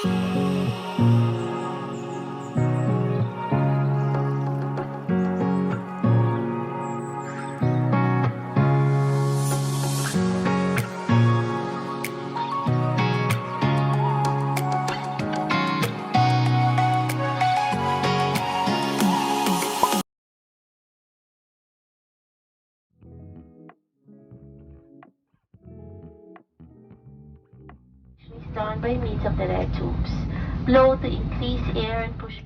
Is done by means of the lead tubes. Blow to increase air and push.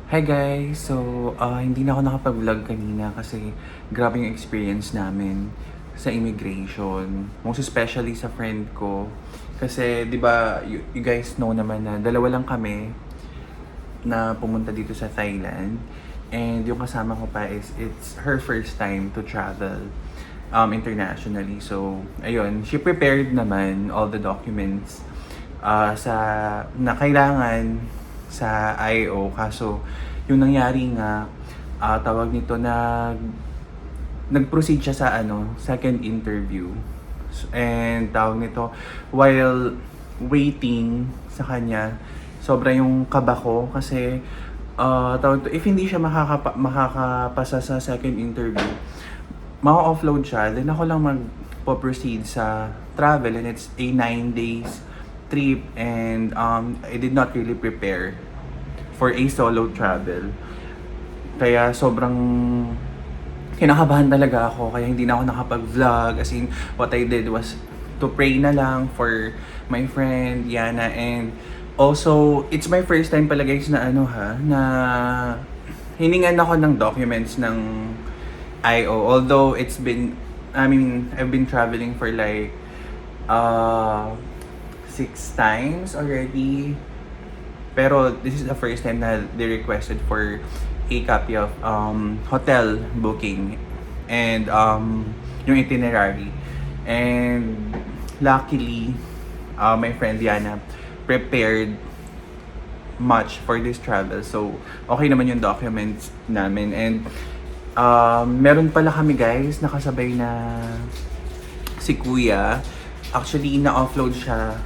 Hi guys! So, hindi na ako nakapag-vlog kanina kasi grabe yung experience namin sa immigration. Most especially sa friend ko. Kasi, di ba, you guys know naman na dalawa lang kami na pumunta dito sa Thailand. And yung kasama ko pa is, it's her first time to travel internationally. So, ayun, she prepared naman all the documents na kailangan sa IO. Kaso, yung nangyari nga, tawag nito, nag-proceed siya sa second interview. And tawag nito, while waiting sa kanya, sobra yung kaba ko kasi tawag nito, if hindi siya makakapasa sa second interview, ma-offload siya, then ako lang mag-proceed sa travel, and it's a 9 days trip, and I did not really prepare for a solo travel. Kaya sobrang kinakabahan talaga ako, kaya hindi na ako nakapag-vlog. As in, what I did was to pray na lang for my friend Yana, and also it's my first time pala guys na na hiningan ako ng documents ng IO. Although I've been traveling for like 6 times already. Pero this is the first time na they requested for a copy of hotel booking and yung itinerary. And luckily, my friend Diana prepared much for this travel. So, okay naman yung documents namin. And meron pala kami guys, nakasabay na si Kuya. Actually, na-offload siya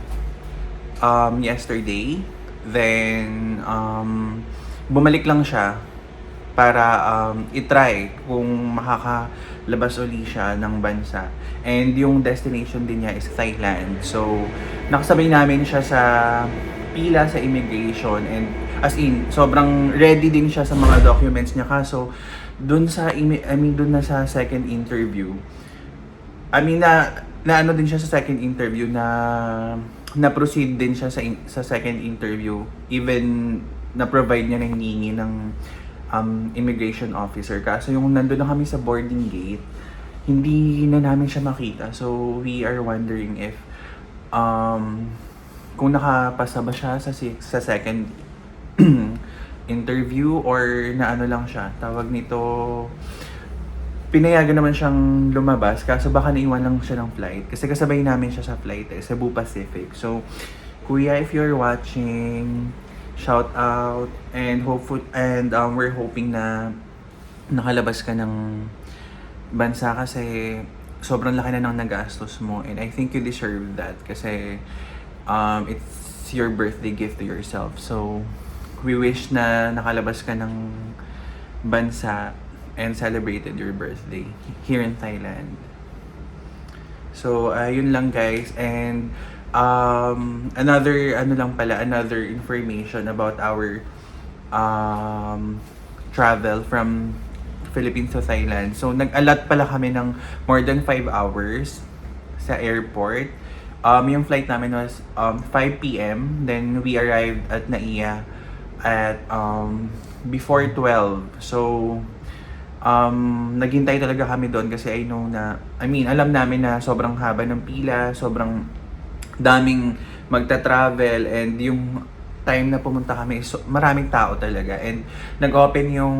yesterday. Then, bumalik lang siya para itry kung makakalabas uli siya ng bansa. And yung destination din niya is Thailand. So, nakasabay namin siya sa pila sa immigration, and as in, sobrang ready din siya sa mga documents niya. Kaso, dun na sa second interview, na ano din siya sa second interview, na-proceed din siya sa second interview, even na-provide niya ng hinihingi ng immigration officer. Kaso yung nandun na kami sa boarding gate, hindi na namin siya makita. So, we are wondering if kung nakapasa ba siya sa second interview, or na lang siya, tawag nito, pinayagan naman siyang lumabas, kaso baka naiwan lang siya ng flight. Kasi kasabay namin siya sa flight, Cebu Pacific. So, Kuya, if you're watching, shout out, and we're hoping na nakalabas ka ng bansa kasi sobrang laki na ng nagastos mo, and I think you deserve that kasi it's your birthday gift to yourself. So, we wish na nakalabas ka ng bansa and celebrated your birthday here in Thailand. So, yun lang guys. And another information about our travel from Philippines to Thailand. So, nag-allot pala kami ng more than 5 hours sa airport. Yung flight namin was 5 p.m. Then, we arrived at Naiya at before 12. So, naghintay talaga kami doon kasi alam namin na sobrang haba ng pila, sobrang daming magta-travel, and yung time na pumunta kami, maraming tao talaga. And nag-open yung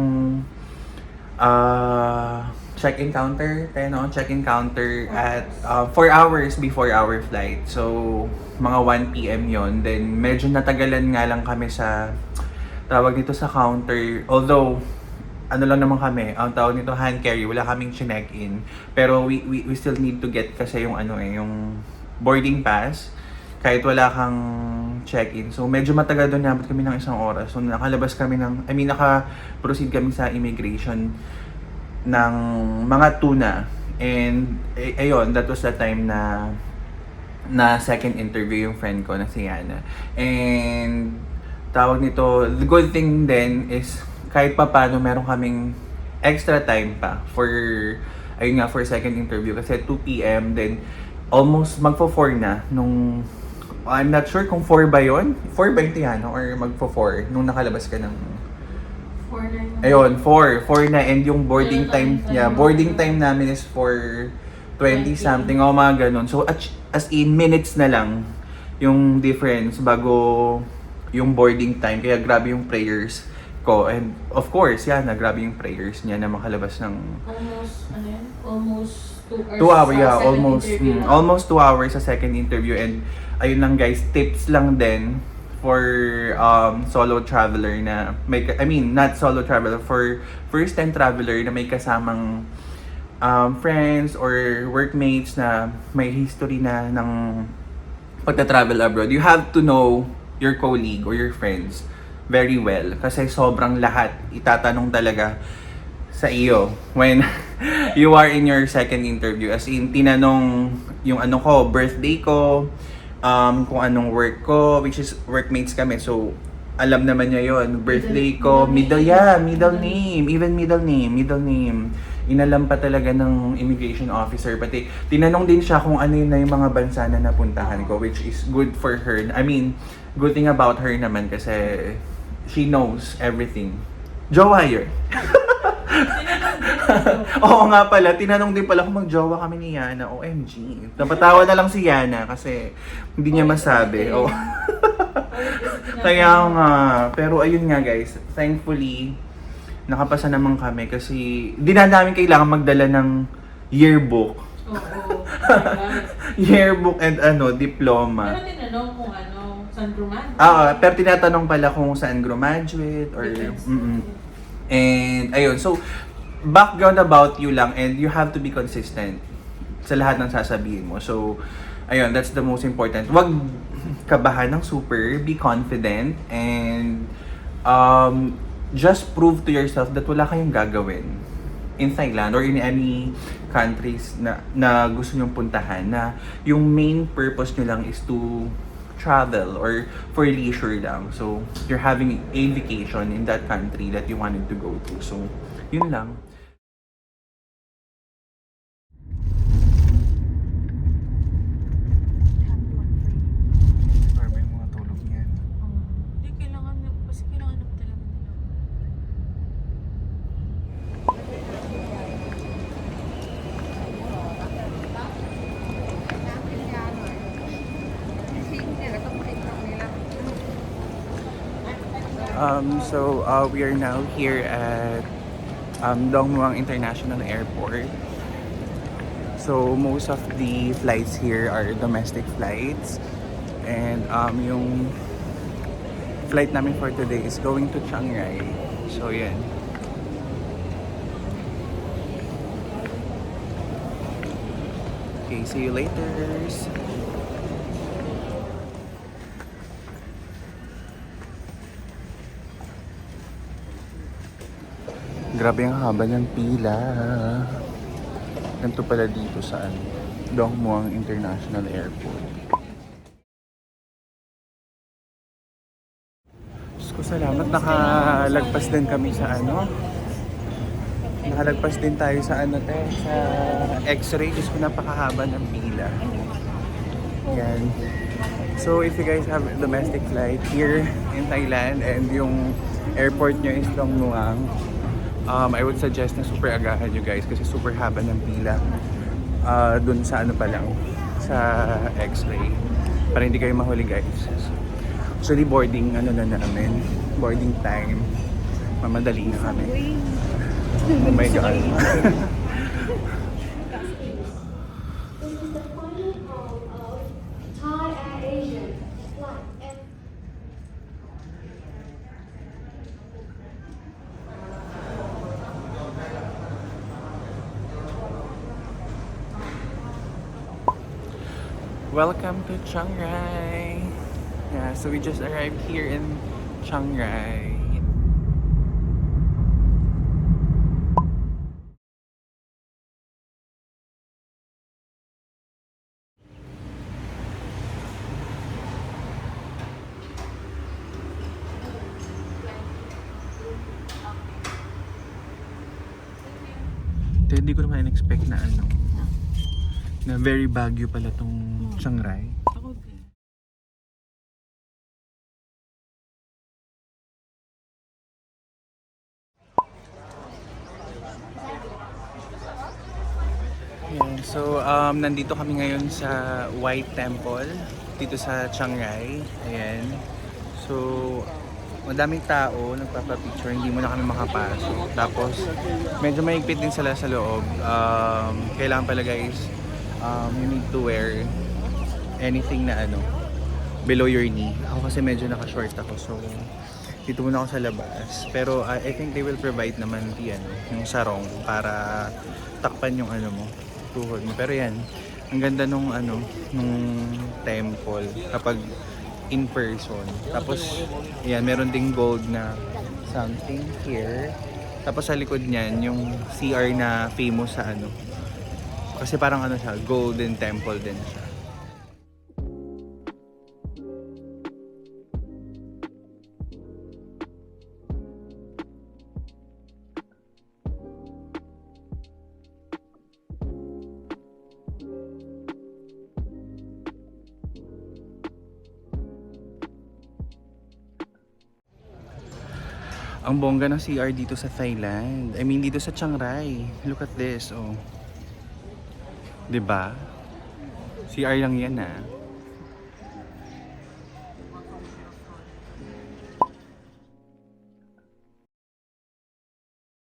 check-in counter, check-in counter at 4 hours before our flight. So, mga 1 p.m. yon. Then, medyo natagalan nga lang kami sa tawag dito sa counter. Although, ano lang naman kami, ang tawag nito hand carry, wala kaming chinek-in. Pero we still need to get kasi yung yung boarding pass kahit wala kang check-in. So medyo matagal doon, nabot kami ng 1 oras. So nakalabas kami naka-proceed kami sa immigration ng mga 2 na. And ayun, that was the time na second interview yung friend ko na si Yana. And tawag nito, the good thing then is kahit pa paano meron kaming extra time pa for for second interview kasi 2 p.m. then almost magfo-4 na nung I'm not sure kung 4 ba yun? 4 ba yung Tiano? Or magfo-4 nung nakalabas ka ng 4 na yun. Ayun, 4 na, and yung boarding time, boarding time namin is for 20 something o mga ganun. So as in minutes na lang yung difference bago yung boarding time. Kaya grabe yung prayers ko. And of course, grabe yung prayers niya na makalabas ng Almost 2 hours. 2 hours, sa second almost interview. almost 2 hours sa second interview. And ayun lang guys, tips lang din for solo traveler na not solo traveler, for first time traveler na may kasamang friends or workmates na may history na ng pagta-travel abroad. You have to know your colleague or your friends very well kasi sobrang lahat itatanong talaga sa iyo when you are in your second interview. As in, tinanong yung birthday ko, kung anong work ko, which is workmates kami. So, alam naman niya yon, birthday ko, middle name, even middle name. Inalam pa talaga ng immigration officer. Pati, tinanong din siya kung ano yun na yung mga bansa na napuntahan ko, which is good for her. Good thing about her naman kasi she knows everything. Jowa yun. Oo nga pala, tinanong din pala kung mag-jowa kami ni Yana. OMG. Napatawa na lang si Yana kasi hindi niya masabi. Oh. Kaya nga, pero ayun nga guys, thankfully, nakapasa naman kami kasi di na namin kailangan magdala ng yearbook. Oo. Yearbook and diploma. Pero tinanong kung saan graduate. Pero tinatanong pala kung saan graduate or And ayun, so background about you lang, and you have to be consistent sa lahat ng sasabihin mo. So ayun, that's the most important. Wag kabahan ng super, be confident, and just prove to yourself that wala kayong gagawin in Thailand or in any countries na gusto nyong puntahan, na yung main purpose nyo lang is to travel or for leisure lang. So, you're having a vacation in that country that you wanted to go to. So, yun lang. Or may mga tulog niyan. Hindi, kailangan na talaga nila. So we are now here at Don Muang International Airport. So most of the flights here are domestic flights, and yung flight namin for today is going to Chiang Rai. So yan. Okay, see you later. Grabe ang haba ng pila. Ganito pala dito sa Don Muang International Airport. Diyos ko, salamat. Nakalagpas din kami sa Nakalagpas din tayo sa sa X-ray. Diyos ko, napakahaba ng pila. Yan. So if you guys have a domestic flight here in Thailand and yung airport nyo is Don Muang, I would suggest na super agahan nyo guys kasi super haba ng pila dun sa pa lang, sa X-ray, para hindi kayo mahuli guys. Actually boarding na namin, boarding time, mamadali na kami. Oh my God. This is the final call of Thai Air Asia Flight F. Welcome to Chiang Rai. Yeah, so we just arrived here in Chiang Rai. Ito, hindi ko naman in-expect na na very Baguio pala tong Chiang Rai. Yan. So, nandito kami ngayon sa White Temple dito sa Chiang Rai. Ayan. So, madaming tao nagpapapicture, hindi mo na kami makapasok. Tapos, medyo mahigpit din sila sa loob. Kailangan pala guys, you need to wear anything na below your knee. Ako kasi medyo naka-short ako, so dito muna ako sa labas. Pero I think they will provide naman yung sarong para takpan yung mo, tuhod mo. Pero yan, ang ganda nung temple kapag in person. Tapos yan, meron ding gold na something here. Tapos sa likod niyan, yung CR na famous sa kasi parang siya, golden temple din siya. Ang bongga ng CR dito sa Thailand. I mean, dito sa Chiang Rai. Look at this, oh. 'Di ba? CR lang yan, ah.